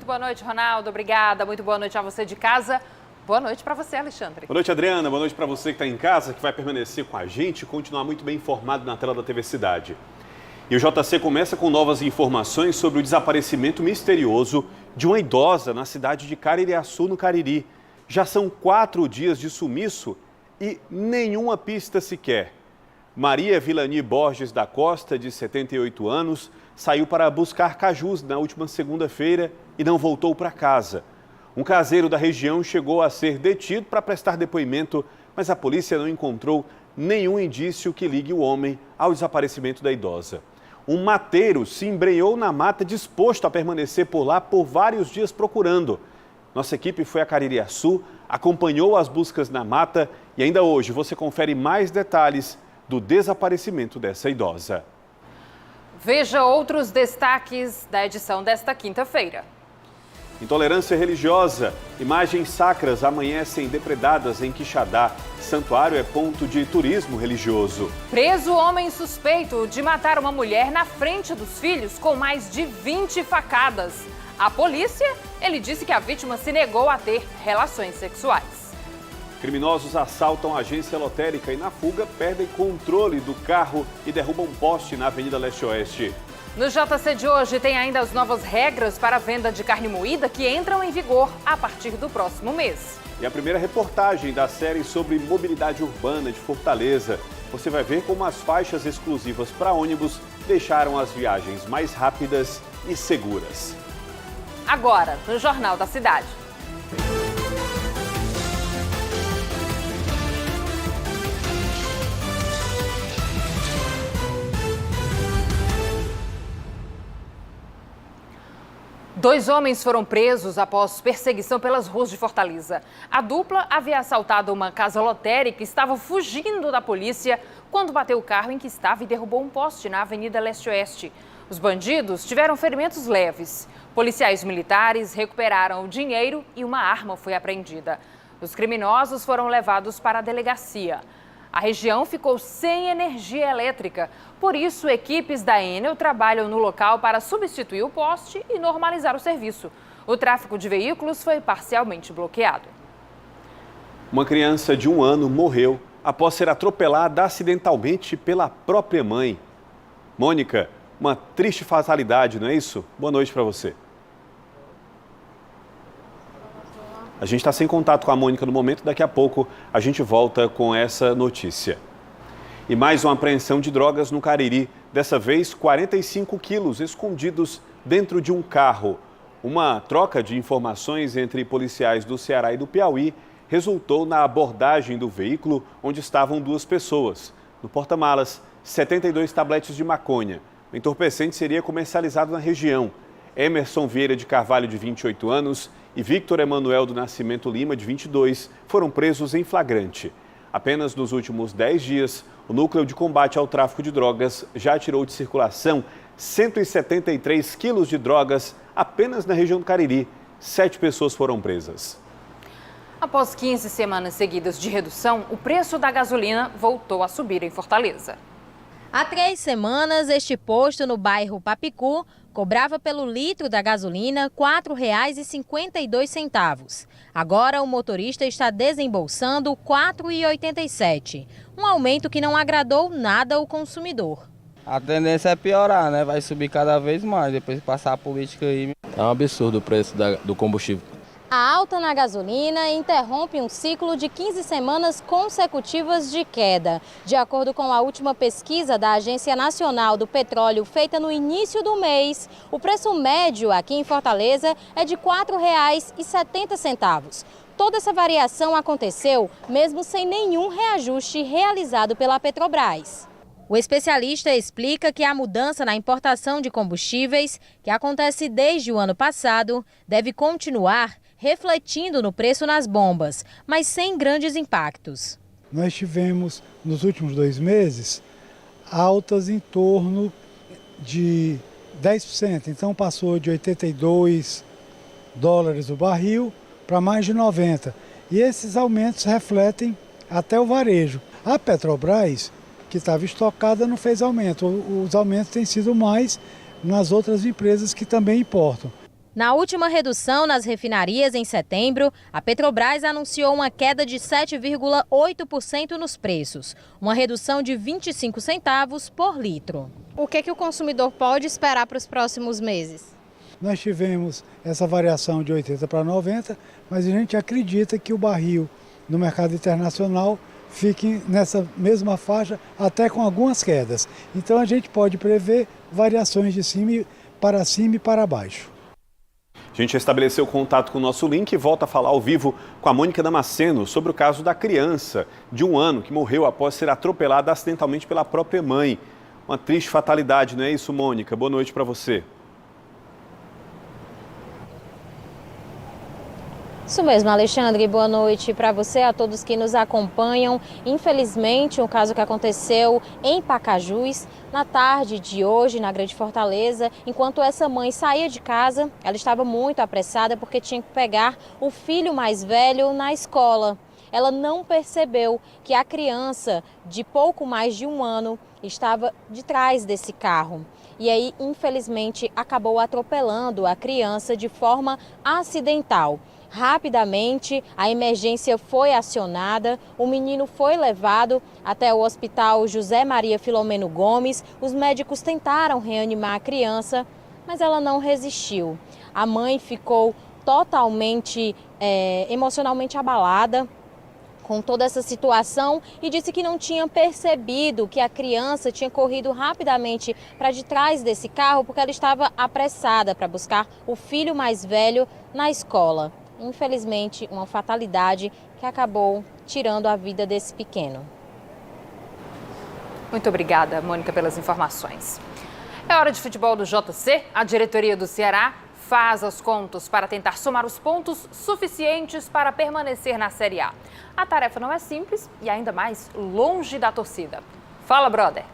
Muito boa noite, Ronaldo. Obrigada. Muito boa noite a você de casa. Boa noite para você, Alexandre. Boa noite, Adriana. Boa noite para você que está em casa, que vai permanecer com a gente e continuar muito bem informado na tela da TV Cidade. E o JC começa com novas informações sobre o desaparecimento misterioso de uma idosa na cidade de Caririaçu, no Cariri. Já são 4 dias de sumiço e nenhuma pista sequer. Maria Vilani Borges da Costa, de 78 anos, saiu para buscar cajus na última segunda-feira e não voltou para casa. Um caseiro da região chegou a ser detido para prestar depoimento, mas a polícia não encontrou nenhum indício que ligue o homem ao desaparecimento da idosa. Um mateiro se embrenhou na mata disposto a permanecer por lá por vários dias procurando. Nossa equipe foi a Caririaçu, acompanhou as buscas na mata e ainda hoje você confere mais detalhes do desaparecimento dessa idosa. Veja outros destaques da edição desta quinta-feira. Intolerância religiosa. Imagens sacras amanhecem depredadas em Quixadá. Santuário é ponto de turismo religioso. Preso homem suspeito de matar uma mulher na frente dos filhos com mais de 20 facadas. A polícia, ele disse que a vítima se negou a ter relações sexuais. Criminosos assaltam a agência lotérica e na fuga perdem controle do carro e derrubam um poste na Avenida Leste-Oeste. No JC de hoje tem ainda as novas regras para a venda de carne moída que entram em vigor a partir do próximo mês. E a primeira reportagem da série sobre mobilidade urbana de Fortaleza. Você vai ver como as faixas exclusivas para ônibus deixaram as viagens mais rápidas e seguras. Agora, no Jornal da Cidade. Dois homens foram presos após perseguição pelas ruas de Fortaleza. A dupla havia assaltado uma casa lotérica e estava fugindo da polícia quando bateu o carro em que estava e derrubou um poste na Avenida Leste-Oeste. Os bandidos tiveram ferimentos leves. Policiais militares recuperaram o dinheiro e uma arma foi apreendida. Os criminosos foram levados para a delegacia. A região ficou sem energia elétrica. Por isso, equipes da Enel trabalham no local para substituir o poste e normalizar o serviço. O tráfego de veículos foi parcialmente bloqueado. Uma criança de 1 ano morreu após ser atropelada acidentalmente pela própria mãe. Mônica, uma triste fatalidade, não é isso? Boa noite para você. A gente está sem contato com a Mônica no momento, daqui a pouco a gente volta com essa notícia. E mais uma apreensão de drogas no Cariri, dessa vez 45 quilos escondidos dentro de um carro. Uma troca de informações entre policiais do Ceará e do Piauí resultou na abordagem do veículo onde estavam 2 pessoas. No porta-malas, 72 tabletes de maconha. O entorpecente seria comercializado na região. Emerson Vieira de Carvalho, de 28 anos, e Victor Emanuel do Nascimento Lima, de 22, foram presos em flagrante. Apenas nos últimos 10 dias, o Núcleo de Combate ao Tráfico de Drogas já tirou de circulação 173 quilos de drogas apenas na região do Cariri. 7 pessoas foram presas. Após 15 semanas seguidas de redução, o preço da gasolina voltou a subir em Fortaleza. Há 3 semanas, este posto no bairro Papicu cobrava pelo litro da gasolina R$ 4,52. Agora o motorista está desembolsando R$ 4,87, um aumento que não agradou nada ao consumidor. A tendência é piorar, né? Vai subir cada vez mais depois de passar a política aí. É um absurdo o preço do combustível. A alta na gasolina interrompe um ciclo de 15 semanas consecutivas de queda. De acordo com a última pesquisa da Agência Nacional do Petróleo, feita no início do mês, o preço médio aqui em Fortaleza é de R$ 4,70. Toda essa variação aconteceu mesmo sem nenhum reajuste realizado pela Petrobras. O especialista explica que a mudança na importação de combustíveis, que acontece desde o ano passado, deve continuar refletindo no preço nas bombas, mas sem grandes impactos. Nós tivemos, nos últimos 2 meses, altas em torno de 10%. Então passou de $82 o barril para mais de 90. E esses aumentos refletem até o varejo. A Petrobras, que estava estocada, não fez aumento. Os aumentos têm sido mais nas outras empresas que também importam. Na última redução nas refinarias em setembro, a Petrobras anunciou uma queda de 7,8% nos preços, uma redução de 25 centavos por litro. O que o consumidor pode esperar para os próximos meses? Nós tivemos essa variação de 80 para 90, mas a gente acredita que o barril no mercado internacional fique nessa mesma faixa, até com algumas quedas. Então a gente pode prever variações de cima e para baixo. A gente estabeleceu contato com o nosso link e volta a falar ao vivo com a Mônica Damasceno sobre o caso da criança de 1 ano que morreu após ser atropelada acidentalmente pela própria mãe. Uma triste fatalidade, não é isso, Mônica? Boa noite para você. Isso mesmo, Alexandre. Boa noite para você, a todos que nos acompanham. Infelizmente, um caso que aconteceu em Pacajus, na tarde de hoje, na Grande Fortaleza, enquanto essa mãe saía de casa, ela estava muito apressada porque tinha que pegar o filho mais velho na escola. Ela não percebeu que a criança de pouco mais de 1 ano estava de trás desse carro. E aí, infelizmente, acabou atropelando a criança de forma acidental. Rapidamente, a emergência foi acionada, o menino foi levado até o Hospital José Maria Filomeno Gomes. Os médicos tentaram reanimar a criança, mas ela não resistiu. A mãe ficou totalmente emocionalmente abalada com toda essa situação e disse que não tinha percebido que a criança tinha corrido rapidamente para de trás desse carro porque ela estava apressada para buscar o filho mais velho na escola. Infelizmente, uma fatalidade que acabou tirando a vida desse pequeno. Muito obrigada, Mônica, pelas informações. É hora de futebol do JC. A diretoria do Ceará faz as contas para tentar somar os pontos suficientes para permanecer na Série A. A tarefa não é simples e ainda mais longe da torcida. Fala, brother!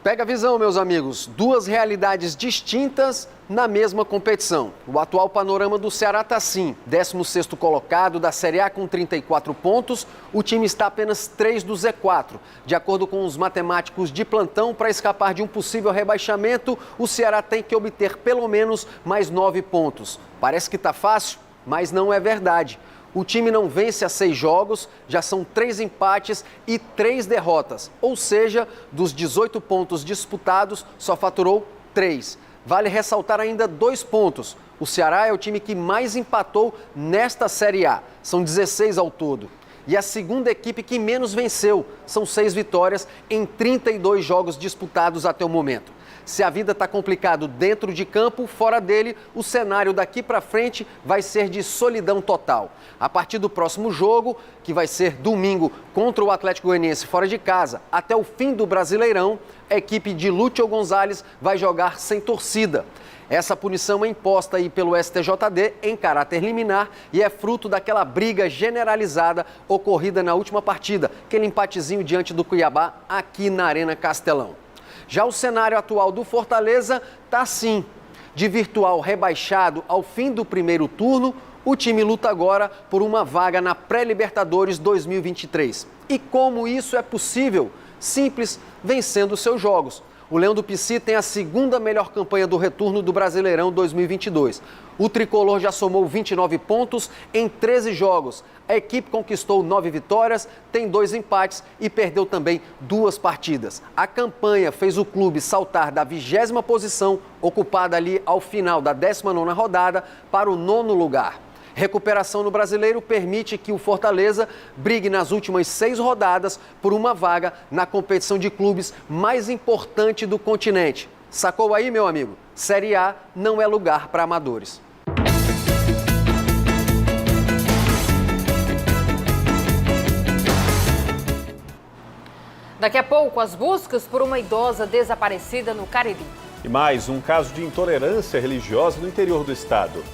Pega a visão, meus amigos. 2 realidades distintas na mesma competição. O atual panorama do Ceará está assim: 16º colocado da Série A com 34 pontos. O time está apenas 3 do Z4. De acordo com os matemáticos de plantão, para escapar de um possível rebaixamento, o Ceará tem que obter pelo menos mais 9 pontos. Parece que está fácil, mas não é verdade. O time não vence há 6 jogos, já são 3 empates e 3 derrotas. Ou seja, dos 18 pontos disputados, só faturou 3. Vale ressaltar ainda 2 pontos. O Ceará é o time que mais empatou nesta Série A. São 16 ao todo. E a segunda equipe que menos venceu. São 6 vitórias em 32 jogos disputados até o momento. Se a vida está complicado dentro de campo, fora dele, o cenário daqui para frente vai ser de solidão total. A partir do próximo jogo, que vai ser domingo contra o Atlético Goianiense fora de casa, até o fim do Brasileirão, a equipe de Lúcio Gonzalez vai jogar sem torcida. Essa punição é imposta aí pelo STJD em caráter liminar e é fruto daquela briga generalizada ocorrida na última partida, aquele empatezinho diante do Cuiabá aqui na Arena Castelão. Já o cenário atual do Fortaleza está assim: de virtual rebaixado ao fim do primeiro turno, o time luta agora por uma vaga na Pré-Libertadores 2023. E como isso é possível? Simples, vencendo seus jogos. O Leão do Pici tem a segunda melhor campanha do retorno do Brasileirão 2022. O tricolor já somou 29 pontos em 13 jogos. A equipe conquistou 9 vitórias, tem 2 empates e perdeu também 2 partidas. A campanha fez o clube saltar da 20ª posição, ocupada ali ao final da 19ª rodada, para o 9º lugar. Recuperação no Brasileiro permite que o Fortaleza brigue nas últimas 6 rodadas por uma vaga na competição de clubes mais importante do continente. Sacou aí, meu amigo? Série A não é lugar para amadores. Daqui a pouco, as buscas por uma idosa desaparecida no Cariri. E mais um caso de intolerância religiosa no interior do estado.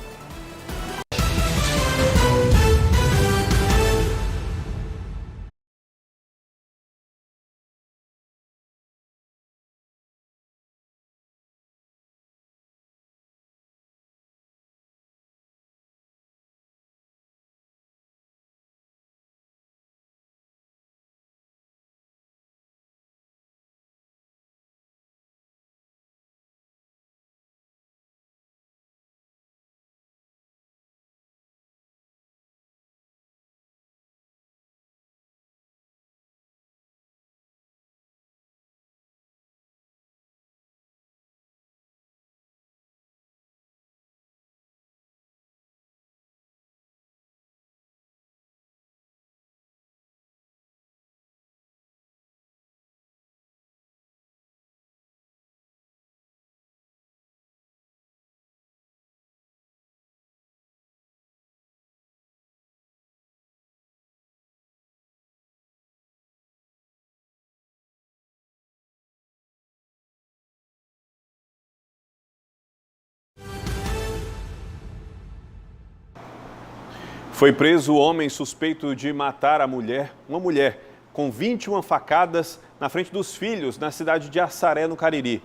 Foi preso o homem suspeito de matar uma mulher, com 21 facadas na frente dos filhos, na cidade de Assaré, no Cariri.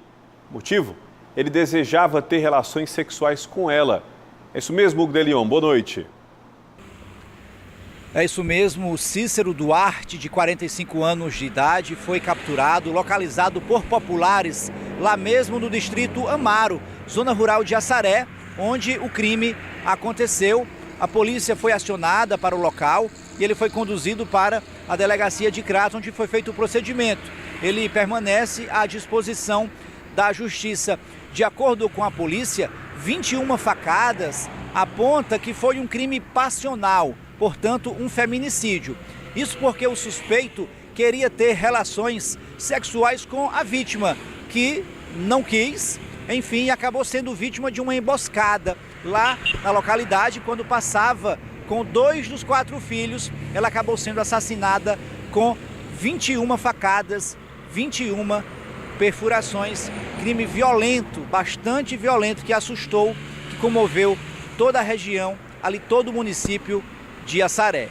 Motivo? Ele desejava ter relações sexuais com ela. É isso mesmo, Hugo de Leon. Boa noite. É isso mesmo, Cícero Duarte, de 45 anos de idade, foi capturado, localizado por populares lá mesmo no distrito Amaro, zona rural de Assaré, onde o crime aconteceu. A polícia foi acionada para o local e ele foi conduzido para a delegacia de Crato, onde foi feito o procedimento. Ele permanece à disposição da justiça. De acordo com a polícia, 21 facadas aponta que foi um crime passional, portanto, um feminicídio. Isso porque o suspeito queria ter relações sexuais com a vítima, que não quis, enfim, acabou sendo vítima de uma emboscada lá na localidade. Quando passava com 2 dos 4 filhos, ela acabou sendo assassinada com 21 facadas, 21 perfurações, crime violento, bastante violento, que assustou, que comoveu toda a região, ali todo o município de Assaré.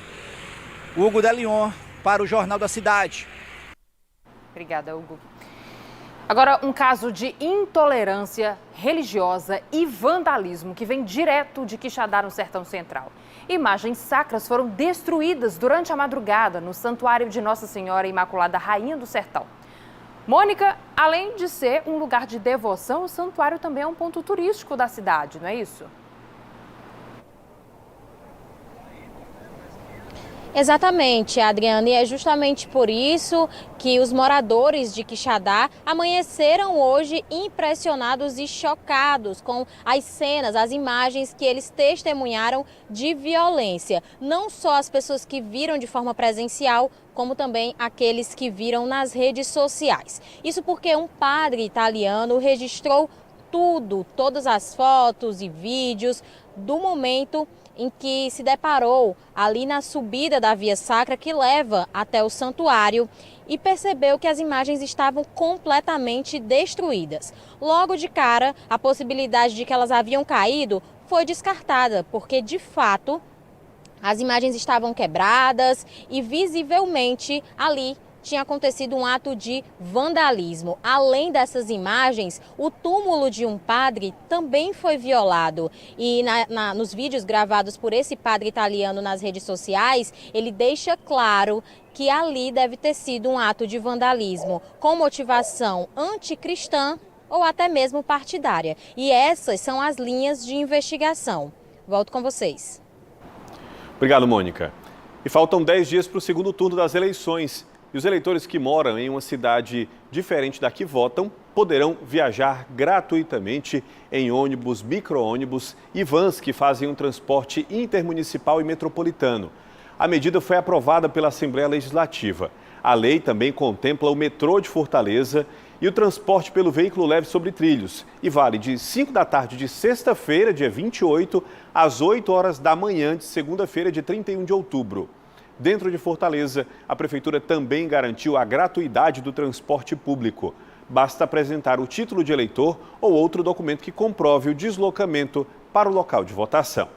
Hugo de Leon para o Jornal da Cidade. Obrigada, Hugo. Agora, um caso de intolerância religiosa e vandalismo que vem direto de Quixadá, no Sertão Central. Imagens sacras foram destruídas durante a madrugada no Santuário de Nossa Senhora Imaculada Rainha do Sertão. Mônica, além de ser um lugar de devoção, o santuário também é um ponto turístico da cidade, não é isso? Exatamente, Adriana, e é justamente por isso que os moradores de Quixadá amanheceram hoje impressionados e chocados com as cenas, as imagens que eles testemunharam de violência. Não só as pessoas que viram de forma presencial, como também aqueles que viram nas redes sociais. Isso porque um padre italiano registrou todas as fotos e vídeos do momento em que se deparou ali na subida da via sacra que leva até o santuário e percebeu que as imagens estavam completamente destruídas. Logo de cara, a possibilidade de que elas haviam caído foi descartada, porque de fato as imagens estavam quebradas e visivelmente ali tinha acontecido um ato de vandalismo. Além dessas imagens, o túmulo de um padre também foi violado. E nos vídeos gravados por esse padre italiano nas redes sociais, ele deixa claro que ali deve ter sido um ato de vandalismo com motivação anticristã ou até mesmo partidária. E essas são as linhas de investigação. Volto com vocês. Obrigado, Mônica. E faltam 10 dias para o segundo turno das eleições. E os eleitores que moram em uma cidade diferente da que votam poderão viajar gratuitamente em ônibus, micro-ônibus e vans que fazem um transporte intermunicipal e metropolitano. A medida foi aprovada pela Assembleia Legislativa. A lei também contempla o metrô de Fortaleza e o transporte pelo veículo leve sobre trilhos. E vale de 5 da tarde de sexta-feira, dia 28, às 8 horas da manhã de segunda-feira, dia 31 de outubro. Dentro de Fortaleza, a Prefeitura também garantiu a gratuidade do transporte público. Basta apresentar o título de eleitor ou outro documento que comprove o deslocamento para o local de votação.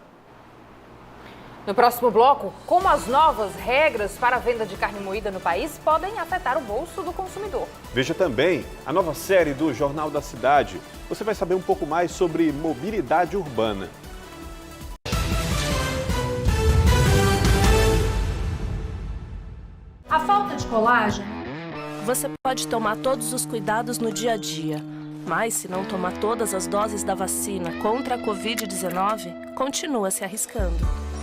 No próximo bloco, como as novas regras para a venda de carne moída no país podem afetar o bolso do consumidor. Veja também a nova série do Jornal da Cidade. Você vai saber um pouco mais sobre mobilidade urbana. A falta de colágeno. Você pode tomar todos os cuidados no dia a dia, mas se não tomar todas as doses da vacina contra a Covid-19, continua se arriscando.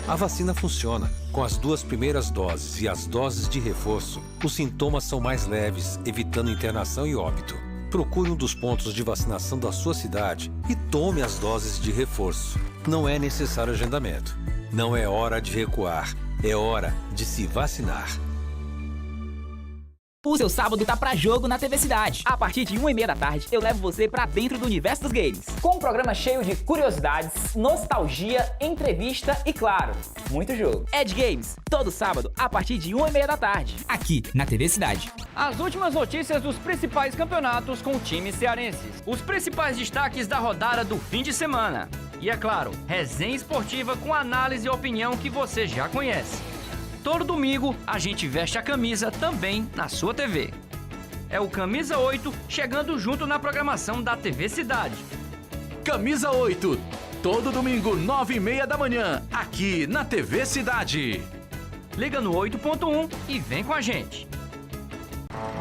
A vacina funciona. Com as 2 primeiras doses e as doses de reforço, os sintomas são mais leves, evitando internação e óbito. Procure um dos pontos de vacinação da sua cidade e tome as doses de reforço. Não é necessário agendamento. Não é hora de recuar, é hora de se vacinar. O seu sábado tá pra jogo na TV Cidade. A partir de 1h30 da tarde, eu levo você pra dentro do universo dos games. Com um programa cheio de curiosidades, nostalgia, entrevista e, claro, muito jogo. Ed Games, todo sábado, a partir de 1h30 da tarde. Aqui, na TV Cidade. As últimas notícias dos principais campeonatos com times cearenses. Os principais destaques da rodada do fim de semana. E é claro, resenha esportiva com análise e opinião que você já conhece. Todo domingo a gente veste a camisa também na sua TV. É o Camisa 8 chegando junto na programação da TV Cidade. Camisa 8, todo domingo 9h30 da manhã, aqui na TV Cidade. Liga no 8.1 e vem com a gente.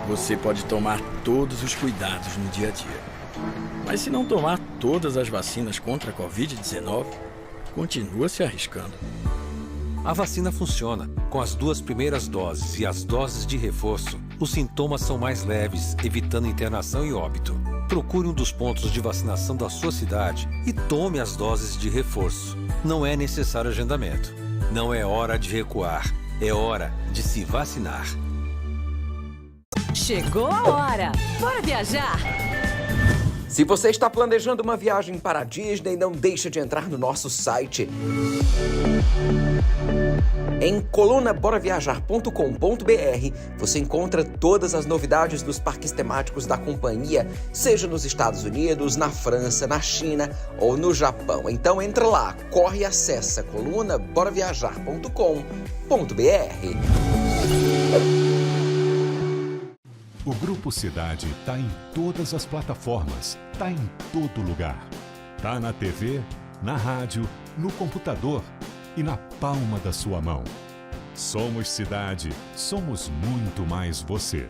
Você pode tomar todos os cuidados no dia a dia. Mas se não tomar todas as vacinas contra a Covid-19, continua se arriscando. A vacina funciona. Com as 2 primeiras doses e as doses de reforço, os sintomas são mais leves, evitando internação e óbito. Procure um dos pontos de vacinação da sua cidade e tome as doses de reforço. Não é necessário agendamento. Não é hora de recuar. É hora de se vacinar. Chegou a hora! Bora viajar! Se você está planejando uma viagem para a Disney, não deixe de entrar no nosso site. Em colunaboraviajar.com.br, você encontra todas as novidades dos parques temáticos da companhia, seja nos Estados Unidos, na França, na China ou no Japão. Então entra lá, corre e acessa colunaboraviajar.com.br. O Grupo Cidade está em todas as plataformas, está em todo lugar. Está na TV, na rádio, no computador e na palma da sua mão. Somos Cidade, somos muito mais você.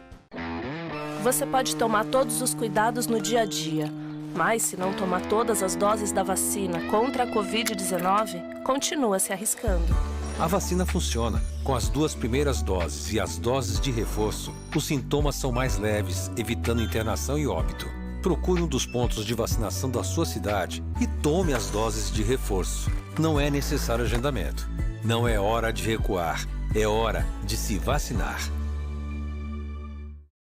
Você pode tomar todos os cuidados no dia a dia, mas se não tomar todas as doses da vacina contra a Covid-19, continua se arriscando. A vacina funciona. Com as 2 primeiras doses e as doses de reforço, os sintomas são mais leves, evitando internação e óbito. Procure um dos pontos de vacinação da sua cidade e tome as doses de reforço. Não é necessário agendamento. Não é hora de recuar. É hora de se vacinar.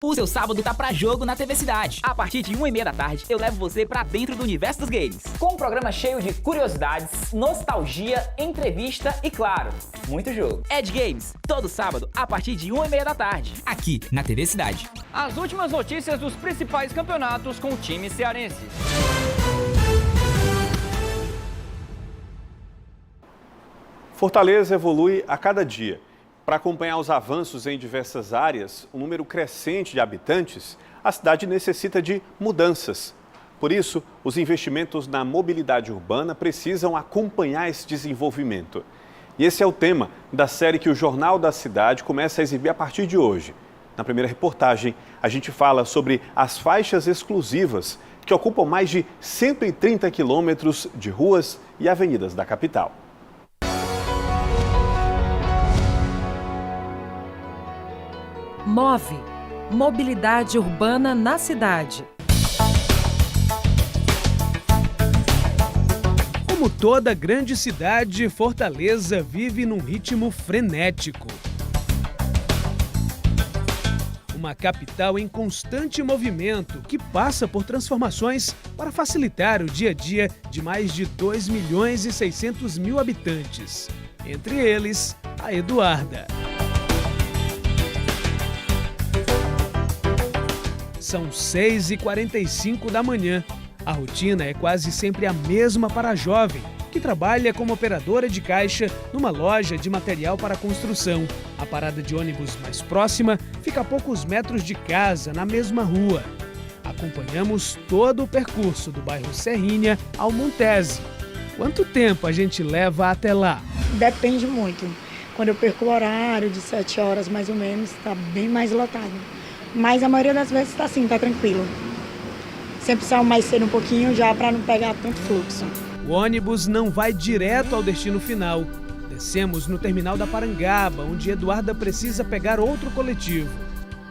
O seu sábado tá pra jogo na TV Cidade. A partir de 1h30 da tarde, eu levo você pra dentro do universo dos games. Com um programa cheio de curiosidades, nostalgia, entrevista e, claro, muito jogo. Ed Games, todo sábado, a partir de 1h30 da tarde. Aqui, na TV Cidade. As últimas notícias dos principais campeonatos com o time cearense. Fortaleza evolui a cada dia. Para acompanhar os avanços em diversas áreas, um número crescente de habitantes, a cidade necessita de mudanças. Por isso, os investimentos na mobilidade urbana precisam acompanhar esse desenvolvimento. E esse é o tema da série que o Jornal da Cidade começa a exibir a partir de hoje. Na primeira reportagem, a gente fala sobre as faixas exclusivas, que ocupam mais de 130 quilômetros de ruas e avenidas da capital. MOVE – Mobilidade Urbana na Cidade. Como toda grande cidade, Fortaleza vive num ritmo frenético. Uma capital em constante movimento que passa por transformações para facilitar o dia a dia de mais de 2.600.000 habitantes. Entre eles, a Eduarda. São 6h45 da manhã. A rotina é quase sempre a mesma para a jovem, que trabalha como operadora de caixa numa loja de material para construção. A parada de ônibus mais próxima fica a poucos metros de casa, na mesma rua. Acompanhamos todo o percurso do bairro Serrinha ao Montese. Quanto tempo a gente leva até lá? Depende muito. Quando eu perco o horário de 7 horas mais ou menos, está bem mais lotado. Mas a maioria das vezes está assim, está tranquilo. Sempre saio mais cedo um pouquinho já para não pegar tanto fluxo. O ônibus não vai direto ao destino final. Descemos no terminal da Parangaba, onde Eduarda precisa pegar outro coletivo.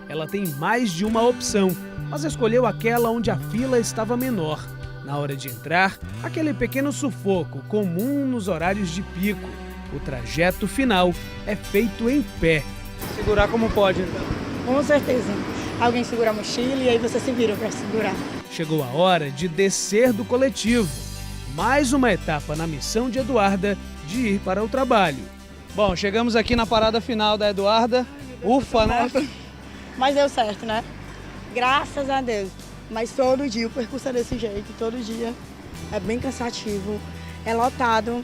Ela tem mais de uma opção, mas escolheu aquela onde a fila estava menor. Na hora de entrar, aquele pequeno sufoco comum nos horários de pico. O trajeto final é feito em pé. Segurar como pode, então? Com certeza. Alguém segura a mochila e aí você se vira para segurar. Chegou a hora de descer do coletivo. Mais uma etapa na missão de Eduarda de ir para o trabalho. Bom, chegamos aqui na parada final da Eduarda. Ufa, né? Mas deu certo, né? Graças a Deus. Mas todo dia o percurso é desse jeito, todo dia é bem cansativo. é lotado.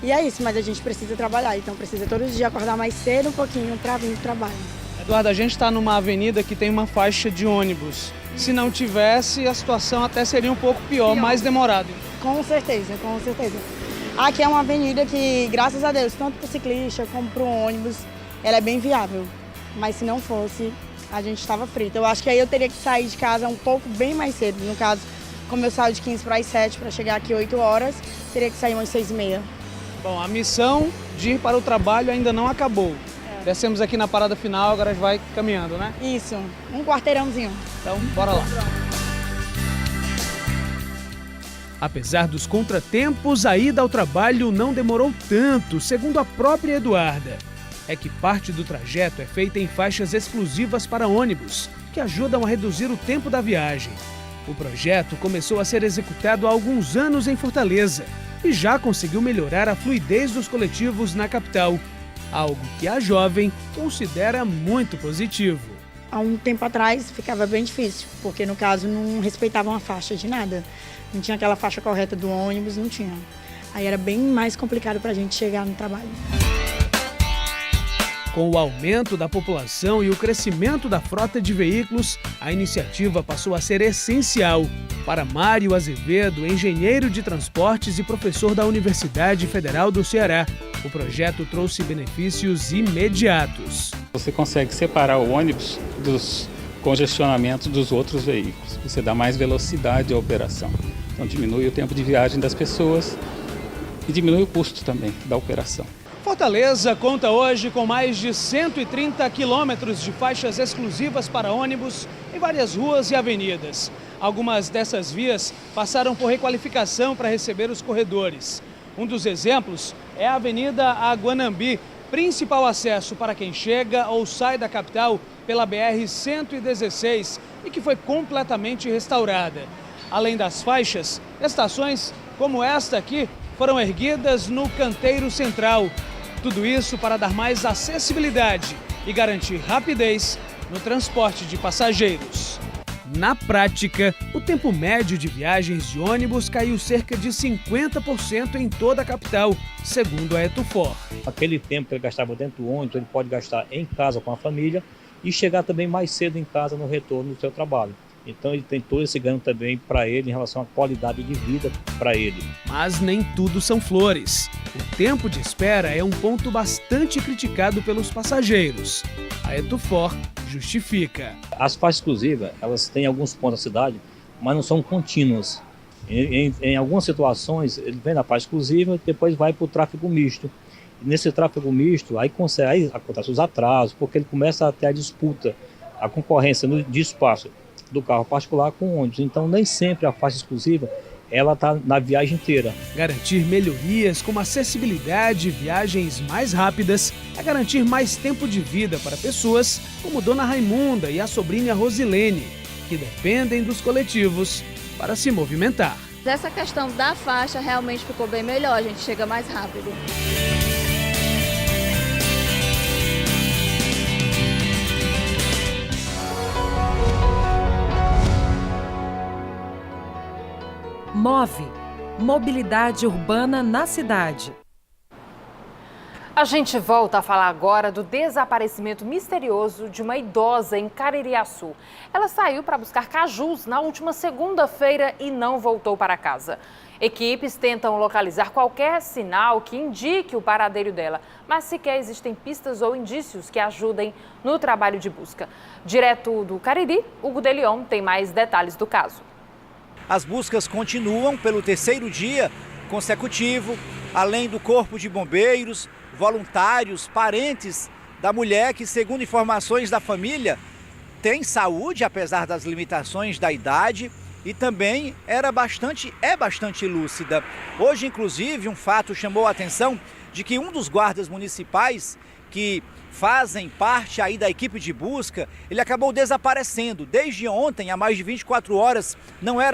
E é isso, mas a gente precisa trabalhar, então precisa todos os dias acordar mais cedo um pouquinho para vir para o trabalho. Eduardo, a gente está numa avenida que tem uma faixa de ônibus. Se não tivesse, a situação até seria um pouco pior, mais demorado. Com certeza, com certeza. Aqui é uma avenida que, graças a Deus, tanto para o ciclista como para o ônibus, ela é bem viável. Mas se não fosse, a gente estava frito. Eu acho que aí eu teria que sair de casa um pouco bem mais cedo. No caso, como eu saio de 15 para as 7 para chegar aqui 8 horas, teria que sair umas 6h30. Bom, a missão de ir para o trabalho ainda não acabou. Descemos aqui na parada final, agora vai caminhando, né? Isso, um quarteirãozinho. Então, bora lá. Apesar dos contratempos, a ida ao trabalho não demorou tanto, segundo a própria Eduarda. É que parte do trajeto é feita em faixas exclusivas para ônibus, que ajudam a reduzir o tempo da viagem. O projeto começou a ser executado há alguns anos em Fortaleza e já conseguiu melhorar a fluidez dos coletivos na capital, algo que a jovem considera muito positivo. Há um tempo atrás ficava bem difícil, porque no caso não respeitavam a faixa de nada. Não tinha aquela faixa correta do ônibus, não tinha. Aí era bem mais complicado para a gente chegar no trabalho. Com o aumento da população e o crescimento da frota de veículos, a iniciativa passou a ser essencial. Para Mário Azevedo, engenheiro de transportes e professor da Universidade Federal do Ceará, o projeto trouxe benefícios imediatos. Você consegue separar o ônibus dos congestionamentos dos outros veículos. Você dá mais velocidade à operação. Então diminui o tempo de viagem das pessoas e diminui o custo também da operação. Fortaleza conta hoje com mais de 130 quilômetros de faixas exclusivas para ônibus em várias ruas e avenidas. Algumas dessas vias passaram por requalificação para receber os corredores. Um dos exemplos é a Avenida Aguanambi, principal acesso para quem chega ou sai da capital pela BR-116 e que foi completamente restaurada. Além das faixas, estações como esta aqui foram erguidas no canteiro central. Tudo isso para dar mais acessibilidade e garantir rapidez no transporte de passageiros. Na prática, o tempo médio de viagens de ônibus caiu cerca de 50% em toda a capital, segundo a Etufor. Aquele tempo que ele gastava dentro do ônibus, ele pode gastar em casa com a família e chegar também mais cedo em casa no retorno do seu trabalho. Então ele tem todo esse ganho também para ele em relação à qualidade de vida para ele. Mas nem tudo são flores. O tempo de espera é um ponto bastante criticado pelos passageiros. A Etufor justifica. As faixas exclusivas, elas têm alguns pontos da cidade, mas não são contínuas. Em algumas situações, ele vem na faixa exclusiva e depois vai para o tráfego misto. E nesse tráfego misto, aí acontecem os atrasos, porque ele começa a ter a disputa, a concorrência de espaço do carro particular com o ônibus. Então, nem sempre a faixa exclusiva ela está na viagem inteira. Garantir melhorias como acessibilidade e viagens mais rápidas é garantir mais tempo de vida para pessoas como Dona Raimunda e a sobrinha Rosilene, que dependem dos coletivos para se movimentar. Essa questão da faixa realmente ficou bem melhor, a gente chega mais rápido. Move. Mobilidade urbana na cidade. A gente volta a falar agora do desaparecimento misterioso de uma idosa em Caririaçu. Ela saiu para buscar cajus na última segunda-feira e não voltou para casa. Equipes tentam localizar qualquer sinal que indique o paradeiro dela, mas sequer existem pistas ou indícios que ajudem no trabalho de busca. Direto do Cariri, Hugo de Leon tem mais detalhes do caso. As buscas continuam pelo terceiro dia consecutivo, além do corpo de bombeiros, voluntários, parentes da mulher que, segundo informações da família, tem saúde apesar das limitações da idade e também é bastante lúcida. Hoje, inclusive, um fato chamou a atenção de que um dos guardas municipais que fazem parte aí da equipe de busca, ele acabou desaparecendo. Desde ontem, há mais de 24 horas, não é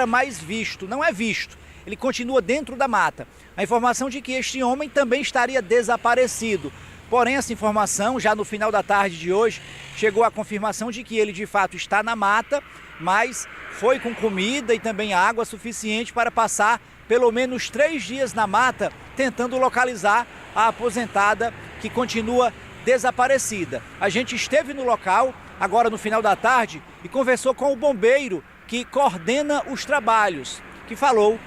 visto. Ele continua dentro da mata. A informação de que este homem também estaria desaparecido. Porém, essa informação, já no final da tarde de hoje, chegou à confirmação de que ele de fato está na mata, mas foi com comida e também água suficiente para passar pelo menos 3 dias na mata tentando localizar a aposentada que continua desaparecida. A gente esteve no local agora no final da tarde e conversou com o bombeiro que coordena os trabalhos, que falou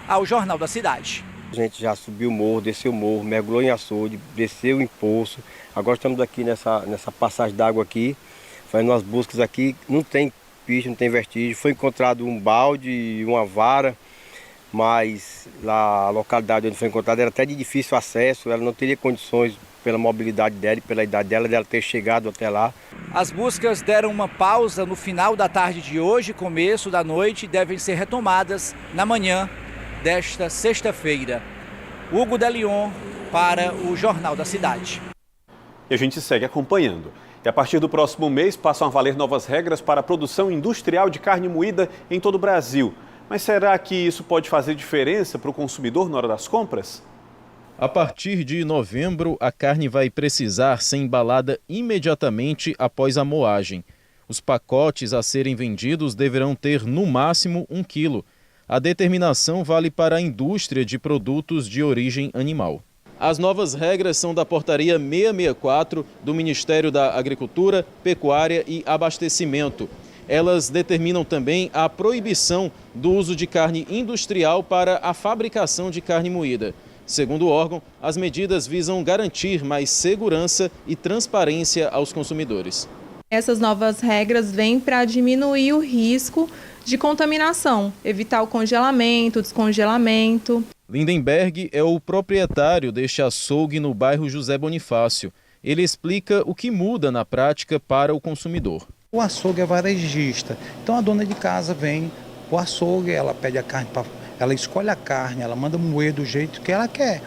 ao Jornal da Cidade. A gente já subiu o morro, desceu o morro, mergulhou em açude, desceu em poço. Agora estamos aqui nessa passagem d'água aqui, fazendo umas buscas aqui. Não tem picho, não tem vestígio. Foi encontrado um balde e uma vara, mas lá, a localidade onde foi encontrada era até de difícil acesso. Ela não teria condições, pela mobilidade dela e pela idade dela ter chegado até lá. As buscas deram uma pausa no final da tarde de hoje, começo da noite, e devem ser retomadas na manhã desta sexta-feira. Hugo de Leon para o Jornal da Cidade. E a gente segue acompanhando. E a partir do próximo mês passam a valer novas regras para a produção industrial de carne moída em todo o Brasil. Mas será que isso pode fazer diferença para o consumidor na hora das compras? A partir de novembro, a carne vai precisar ser embalada imediatamente após a moagem. Os pacotes a serem vendidos deverão ter no máximo 1 quilo. A determinação vale para a indústria de produtos de origem animal. As novas regras são da Portaria 664 do Ministério da Agricultura, Pecuária e Abastecimento. Elas determinam também a proibição do uso de carne industrial para a fabricação de carne moída. Segundo o órgão, as medidas visam garantir mais segurança e transparência aos consumidores. Essas novas regras vêm para diminuir o risco de contaminação, evitar o congelamento, o descongelamento. Lindenberg é o proprietário deste açougue no bairro José Bonifácio. Ele explica o que muda na prática para o consumidor. O açougue é varejista, então a dona de casa vem para o açougue, ela pede a carne ela escolhe a carne, ela manda moer do jeito que ela quer,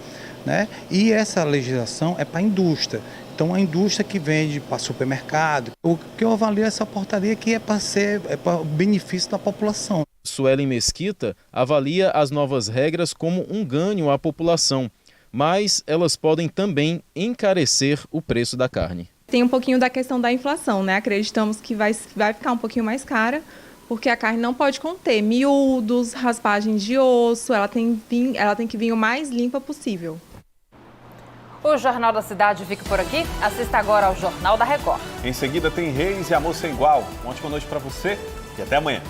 né? E essa legislação é para a indústria. Então a indústria que vende para supermercado. O que eu avalio essa portaria aqui é para o benefício da população. Suelen Mesquita avalia as novas regras como um ganho à população, mas elas podem também encarecer o preço da carne. Tem um pouquinho da questão da inflação, né? Acreditamos que vai ficar um pouquinho mais cara, porque a carne não pode conter miúdos, raspagens de osso, ela tem que vir o mais limpa possível. O Jornal da Cidade fica por aqui. Assista agora ao Jornal da Record. Em seguida tem Reis e Amor Sem Igual. Uma ótima noite para você e até amanhã.